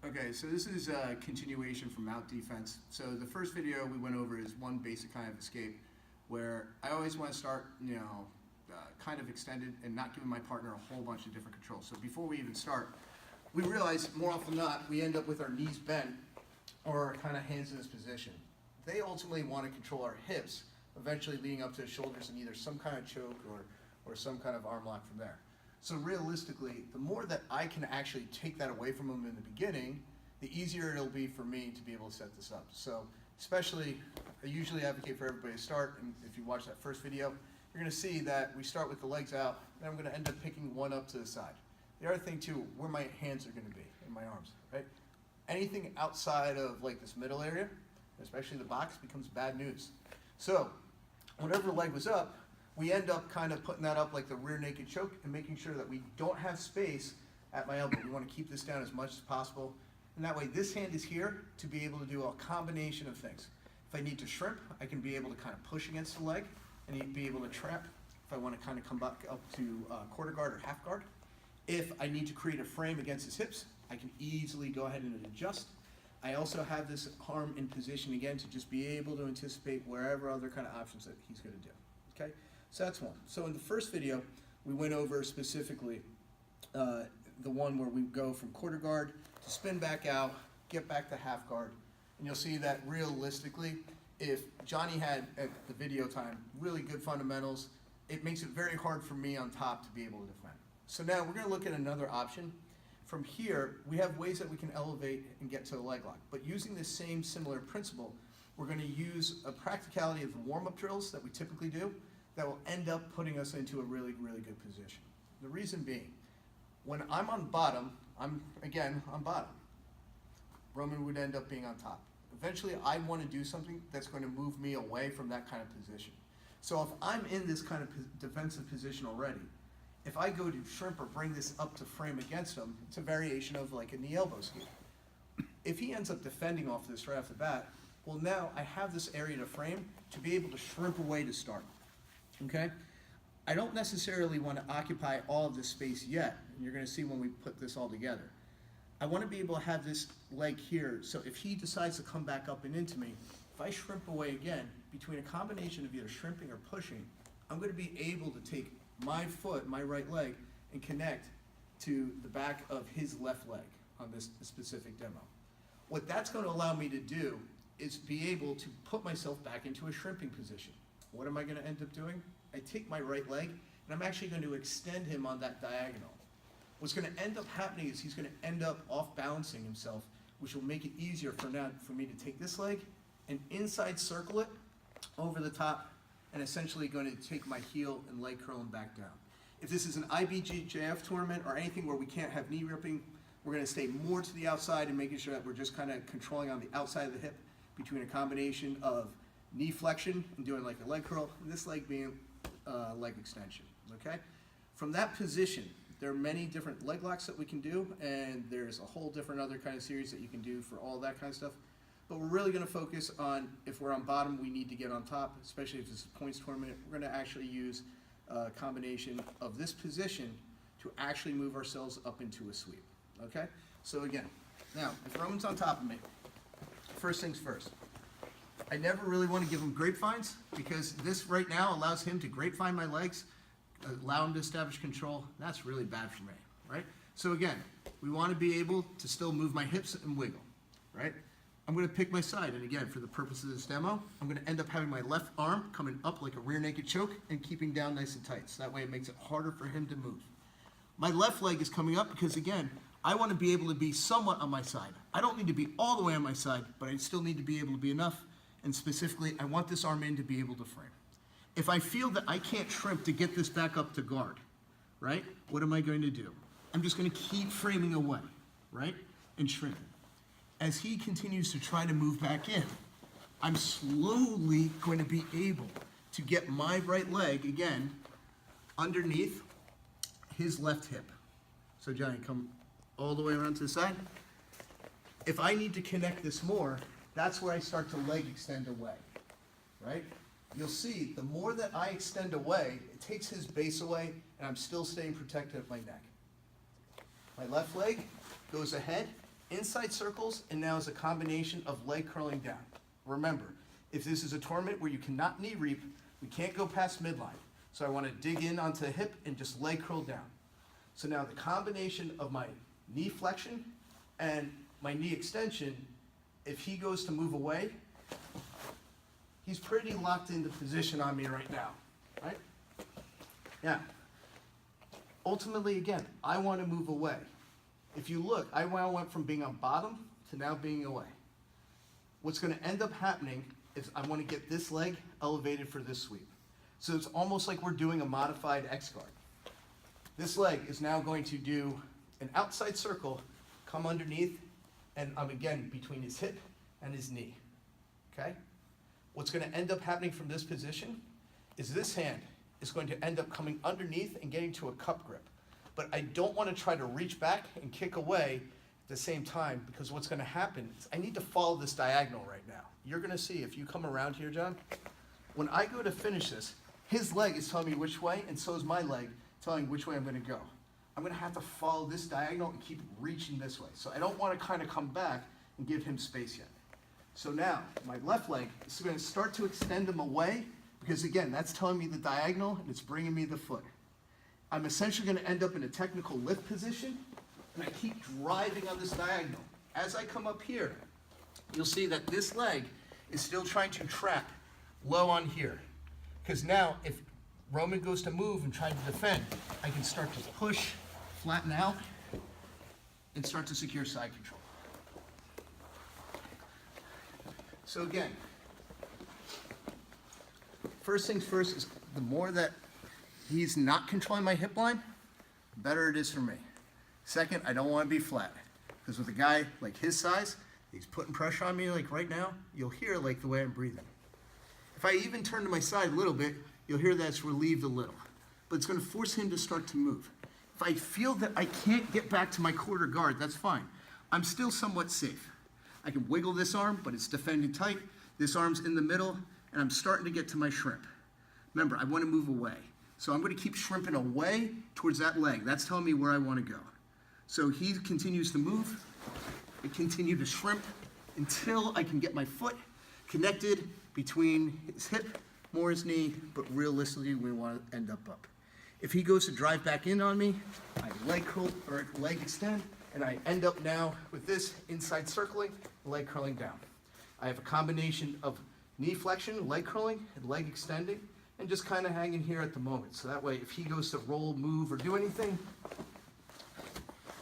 Okay, so this is a continuation from mount defense. So the first video we went over is one basic kind of escape where I always want to start, kind of extended and not giving my partner a whole bunch of different controls. So before we even start, we realize more often than not, we end up with our knees bent or kind of hands in this position. They ultimately want to control our hips, eventually leading up to the shoulders and either some kind of choke or some kind of arm lock from there. So realistically, the more that I can actually take that away from them in the beginning, the easier it'll be for me to be able to set this up. So especially, I usually advocate for everybody to start, and if you watch that first video, you're gonna see that we start with the legs out, and I'm gonna end up picking one up to the side. The other thing too, where my hands are gonna be, and my arms, right? Anything outside of like this middle area, especially the box, becomes bad news. So, whatever leg was up, we end up kind of putting that up like the rear naked choke and making sure that we don't have space at my elbow. We want to keep this down as much as possible. And that way this hand is here to be able to do a combination of things. If I need to shrimp, I can be able to kind of push against the leg and be able to trap if I want to kind of come back up to quarter guard or half guard. If I need to create a frame against his hips, I can easily go ahead and adjust. I also have this arm in position again to just be able to anticipate wherever other kind of options that he's going to do. Okay? So that's one. So in the first video, we went over specifically the one where we go from quarter guard to spin back out, get back to half guard. And you'll see that realistically, if Johnny had at the video time really good fundamentals, it makes it very hard for me on top to be able to defend. So now we're going to look at another option. From here, we have ways that we can elevate and get to a leg lock. But using this same similar principle, we're going to use a practicality of the warm-up drills that we typically do that will end up putting us into a really, really good position. The reason being, when I'm on bottom, I'm again on bottom. Roman would end up being on top. Eventually, I want to do something that's going to move me away from that kind of position. So if I'm in this kind of defensive position already, if I go to shrimp or bring this up to frame against him, it's a variation of like a knee elbow sweep. If he ends up defending off this right off the bat, well now I have this area to frame to be able to shrimp away to start. Okay? I don't necessarily want to occupy all of this space yet, and you're going to see when we put this all together. I want to be able to have this leg here, so if he decides to come back up and into me, if I shrimp away again, between a combination of either shrimping or pushing, I'm going to be able to take my foot, my right leg, and connect to the back of his left leg on this specific demo. What that's going to allow me to do is be able to put myself back into a shrimping position. What am I going to end up doing? I take my right leg, and I'm actually going to extend him on that diagonal. What's going to end up happening is he's going to end up off-balancing himself, which will make it easier for me to take this leg and inside circle it over the top, and essentially going to take my heel and leg curl him back down. If this is an IBJJF tournament or anything where we can't have knee ripping, we're going to stay more to the outside and making sure that we're just kind of controlling on the outside of the hip between a combination of knee flexion and doing like a leg curl, and this leg being leg extension, okay? From that position, there are many different leg locks that we can do, and there's a whole different other kind of series that you can do for all that kind of stuff. But we're really going to focus on, if we're on bottom, we need to get on top, especially if it's a points tournament. We're going to actually use a combination of this position to actually move ourselves up into a sweep, okay? So again, now, if Roman's on top of me, first things first. I never really want to give him grapevines because this right now allows him to grapevine my legs, allow him to establish control. That's really bad for me, right? So again, we want to be able to still move my hips and wiggle, right? I'm going to pick my side, and again, for the purpose of this demo, I'm going to end up having my left arm coming up like a rear naked choke and keeping down nice and tight. So that way it makes it harder for him to move. My left leg is coming up because, again, I want to be able to be somewhat on my side. I don't need to be all the way on my side, but I still need to be able to be enough. And specifically, I want this arm in to be able to frame. If I feel that I can't shrimp to get this back up to guard, right, what am I going to do? I'm just going to keep framing away, right, and shrimping. As he continues to try to move back in, I'm slowly going to be able to get my right leg, again, underneath his left hip. So Johnny, come all the way around to the side. If I need to connect this more, that's where I start to leg extend away, right? You'll see, the more that I extend away, it takes his base away, and I'm still staying protected at my neck. My left leg goes ahead inside circles, and now is a combination of leg curling down. Remember, if this is a tournament where you cannot knee reap, we can't go past midline. So I want to dig in onto the hip and just leg curl down. So now the combination of my knee flexion and my knee extension, if he goes to move away, he's pretty locked into position on me right now, right? Yeah. Ultimately, again, I want to move away. If you look, I now went from being on bottom to now being away. What's going to end up happening is I want to get this leg elevated for this sweep. So it's almost like we're doing a modified X guard. This leg is now going to do an outside circle, come underneath, and I'm again between his hip and his knee, okay? What's going to end up happening from this position is this hand is going to end up coming underneath and getting to a cup grip. But I don't want to try to reach back and kick away at the same time, because what's going to happen is I need to follow this diagonal right now. You're going to see, if you come around here, John, when I go to finish this, his leg is telling me which way, and so is my leg telling which way I'm going to go. I'm going to have to follow this diagonal and keep reaching this way. So I don't want to kind of come back and give him space yet. So now, my left leg is going to start to extend him away, because again, that's telling me the diagonal, and it's bringing me the foot. I'm essentially going to end up in a technical lift position, and I keep driving on this diagonal. As I come up here, you'll see that this leg is still trying to trap low on here. Because now, if Roman goes to move and try to defend, I can start to push, flatten out, and start to secure side control. So again, first things first is the more that he's not controlling my hip line, the better it is for me. Second, I don't want to be flat, because with a guy like his size, he's putting pressure on me like right now, you'll hear like the way I'm breathing. If I even turn to my side a little bit, you'll hear that it's relieved a little, but it's going to force him to start to move. If I feel that I can't get back to my quarter guard, that's fine. I'm still somewhat safe. I can wiggle this arm, but it's defending tight. This arm's in the middle, and I'm starting to get to my shrimp. Remember, I want to move away. So I'm going to keep shrimping away towards that leg. That's telling me where I want to go. So he continues to move. I continue to shrimp until I can get my foot connected between his hip, more his knee, but realistically we want to end up. If he goes to drive back in on me, I leg curl or leg extend, and I end up now with this inside circling, leg curling down. I have a combination of knee flexion, leg curling, and leg extending, and just kind of hanging here at the moment. So that way, if he goes to roll, move, or do anything,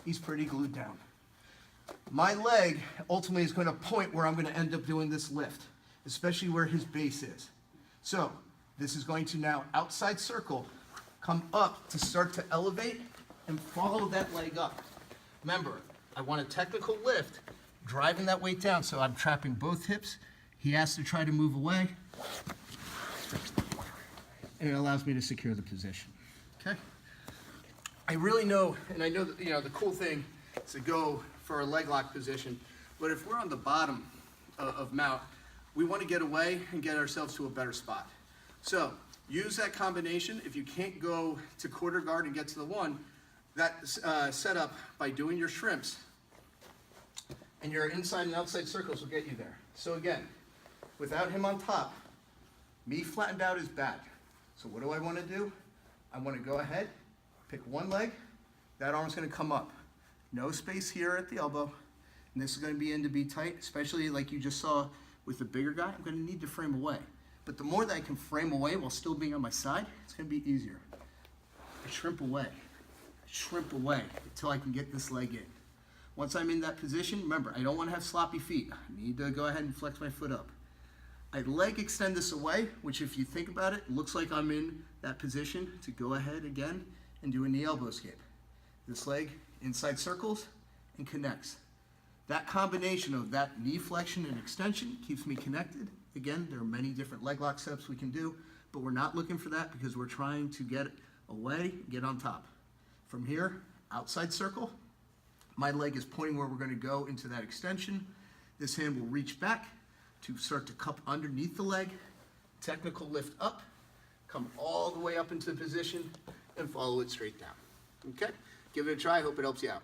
he's pretty glued down. My leg ultimately is going to point where I'm going to end up doing this lift, especially where his base is. So this is going to now outside circle, come up to start to elevate and follow that leg up. Remember, I want a technical lift, driving that weight down, so I'm trapping both hips. He has to try to move away, and it allows me to secure the position. Okay? I really know, and I know that, the cool thing is to go for a leg lock position, but if we're on the bottom of mount, we want to get away and get ourselves to a better spot. So use that combination. If you can't go to quarter guard and get to the one, that setup by doing your shrimps and your inside and outside circles will get you there. So again, without him on top, me flattened out is bad. So what do I want to do? I want to go ahead, pick one leg, that arm's going to come up. No space here at the elbow, and this is going to be in to be tight, especially like you just saw with the bigger guy. I'm going to need to frame away. But the more that I can frame away while still being on my side, it's going to be easier. I shrimp away until I can get this leg in. Once I'm in that position, remember, I don't want to have sloppy feet. I need to go ahead and flex my foot up. I leg extend this away, which if you think about it, looks like I'm in that position to go ahead again and do a knee elbow escape. This leg inside circles and connects. That combination of that knee flexion and extension keeps me connected. Again, there are many different leg lock setups we can do, but we're not looking for that because we're trying to get away, get on top. From here, outside circle, my leg is pointing where we're going to go into that extension. This hand will reach back to start to cup underneath the leg, technical lift up, come all the way up into the position, and follow it straight down. Okay? Give it a try. Hope it helps you out.